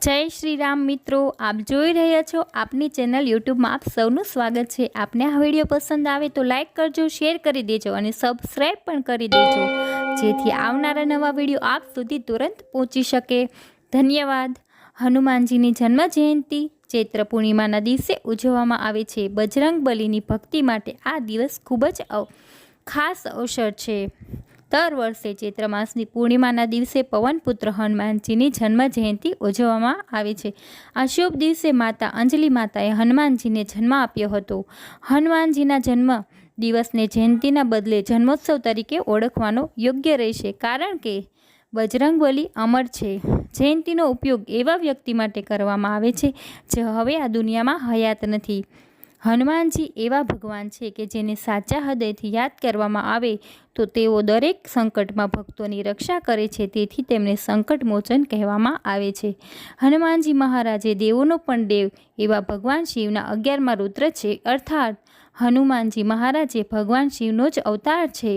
जय श्री राम मित्रों, आप જોઈ રહ્યા છો આપની ચેનલ યુટ્યુબમાં આપ સૌનું સ્વાગત છે। આપને આ વિડીયો પસંદ આવે તો લાઈક કરજો, શેર કરી દેજો અને સબસ્ક્રાઈબ પણ કરી દેજો, જેથી આવનારા નવા વિડીયો આપ સુધી તુરંત પહોંચી શકે। ધન્યવાદ। હનુમાનજીની જન્મ જયંતિ ચૈત્ર પૂર્ણિમાના દિવસે ઉજવવામાં આવે છે। બજરંગબલીની ભક્તિ માટે આ દિવસ ખૂબ જ ખાસ અવસર છે। દર વર્ષે ચૈત્ર માસની પૂર્ણિમાના દિવસે પવનપુત્ર હનુમાનજીની જન્મ જયંતિ ઉજવવામાં આવે છે। આ શુભ દિવસે માતા અંજલિ માતાએ હનુમાનજીને જન્મ આપ્યો હતો। હનુમાનજીના જન્મ દિવસને જયંતિના બદલે જન્મોત્સવ તરીકે ઓળખવાનો યોગ્ય રહેશે, કારણ કે બજરંગબલી અમર છે। જયંતિનો ઉપયોગ એવા વ્યક્તિ માટે કરવામાં આવે છે જે હવે આ દુનિયામાં હયાત નથી। હનુમાનજી એવા ભગવાન છે કે જેને સાચા હૃદયથી યાદ કરવામાં આવે તો તેઓ દરેક સંકટમાં ભક્તોની રક્ષા કરે છે, તેથી તેમને સંકટ મોચન કહેવામાં આવે છે। હનુમાનજી મહારાજે દેવોનો પણ દેવ એવા ભગવાન શિવના 11મા રુદ્ર છે, અર્થાત હનુમાનજી મહારાજે ભગવાન શિવનો જ અવતાર છે।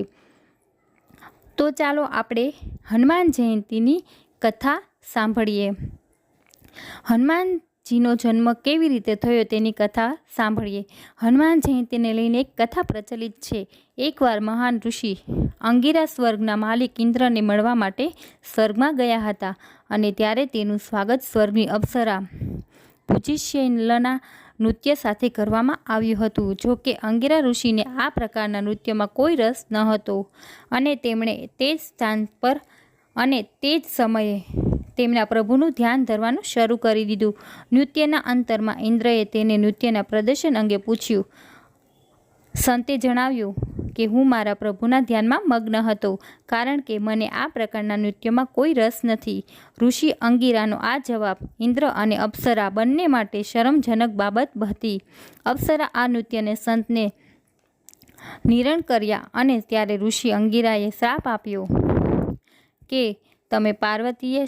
તો ચાલો આપણે હનુમાન જયંતિની કથા સાંભળીએ। હનુમાનજીનો જન્મ કેવી રીતે થયો તેની કથા સાંભળીએ। હનુમાન જયંતિને લઈને એક કથા પ્રચલિત છે। એકવાર મહાન ઋષિ અંગિરા સ્વર્ગના માલિક ઇન્દ્રને મળવા માટે સ્વર્ગમાં ગયા હતા, અને ત્યારે તેનું સ્વાગત સ્વર્ગની અપ્સરા પુચિશૈલના નૃત્ય સાથે કરવામાં આવ્યું હતું। જો કે અંગિરા ઋષિને આ પ્રકારના નૃત્યમાં કોઈ રસ ન હતો, અને તેમણે તે જ સ્થાન પર અને તે જ સમયે તેમના પ્રભુનું ધ્યાન ધરવાનું શરૂ કરી દીધું। નૃત્યના અંતરમાં ઇન્દ્રએ તેને નૃત્યના પ્રદર્શન અંગે પૂછ્યું। સંતે જણાવ્યું કે હું મારા પ્રભુના ધ્યાનમાં મગ્ન હતો, કારણ કે મને આ પ્રકારના નૃત્યમાં કોઈ રસ નથી। ઋષિ અંગિરાનો આ જવાબ ઇન્દ્ર અને અપ્સરા બંને માટે શરમજનક બાબત હતી। અપ્સરા આ નૃત્યને સંતને નિરણ કર્યા, અને ત્યારે ઋષિ અંગિરાએ શ્રાપ આપ્યો કે તમે પર્વતીય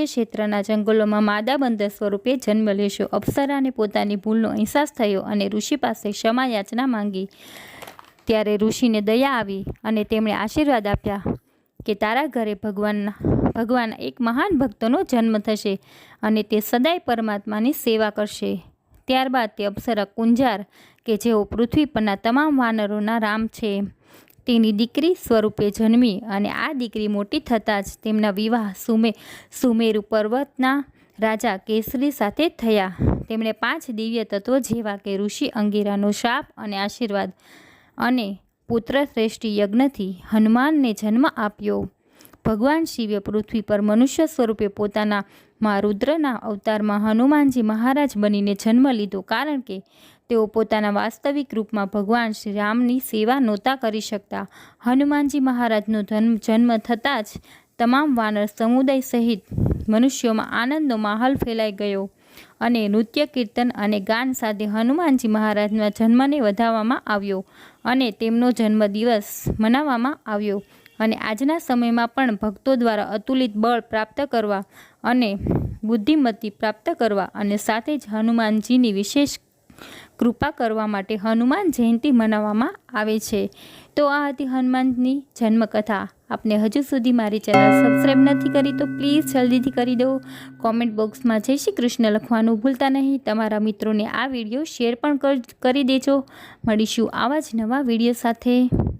ક્ષેત્રના જંગલોમાં માદા બંદર સ્વરૂપે જન્મ લેશો। અપ્સરાને પોતાની ભૂલનો અહેસાસ થયો અને ઋષિ પાસે ક્ષમા યાચના માંગી। ત્યારે ઋષિને દયા આવી અને તેમણે આશીર્વાદ આપ્યા કે તારા ઘરે ભગવાનના એક મહાન ભક્તનો જન્મ થશે, અને તે સદાય પરમાત્માની સેવા કરશે। ત્યારબાદ તે અપ્સરા કુંજાર, કે જેઓ પૃથ્વી પરના તમામ વાનરોના રામ છે, તેની દીકરી સ્વરૂપે જન્મી, અને આ દીકરી મોટી થતાં જ તેમના વિવાહ સુમેરુ પર્વતના રાજા કેસરી સાથે થયા। તેમણે 5 દિવ્ય તત્વો જેવા કે ઋષિ અંગિરાનો શાપ અને આશીર્વાદ અને પુત્ર શ્રેષ્ઠી યજ્ઞથી હનુમાનને જન્મ આપ્યો। ભગવાન શિવે પૃથ્વી પર મનુષ્ય સ્વરૂપે પોતાના રુદ્રના અવતારમાં હનુમાનજી મહારાજ બનીને જન્મ લીધો, કારણ કે તેઓ પોતાના વાસ્તવિક રૂપમાં ભગવાન શ્રી રામની સેવા નહોતા કરી શકતા। હનુમાનજી મહારાજનો જન્મ થતાં જ તમામ વાનર સમુદાય સહિત મનુષ્યોમાં આનંદનો માહોલ ફેલાઈ ગયો, અને નૃત્ય, કીર્તન અને ગાન સાથે હનુમાનજી મહારાજના જન્મને વધાવવામાં આવ્યો, અને તેમનો જન્મદિવસ મનાવવામાં આવ્યો। અને આજના સમયમાં પણ ભક્તો દ્વારા અતુલિત બળ પ્રાપ્ત કરવા અને બુદ્ધિમતી પ્રાપ્ત કરવા, અને સાથે જ હનુમાનજીની વિશેષ કૃપા કરવા માટે હનુમાન જયંતિ મનાવવામાં આવે છે। તો આ હતી હનુમાનની જન્મકથા। આપને હજુ સુધી મારી ચેનલ સબસ્ક્રાઈબ નથી કરી તો પ્લીઝ જલ્દીથી કરી દો। કોમેન્ટ બોક્સમાં જય શ્રી કૃષ્ણ લખવાનું ભૂલતા નહીં। તમારા મિત્રોને આ વિડીયો શેર પણ કરી દેજો। મળીશું આવા જ નવા વિડીયો સાથે।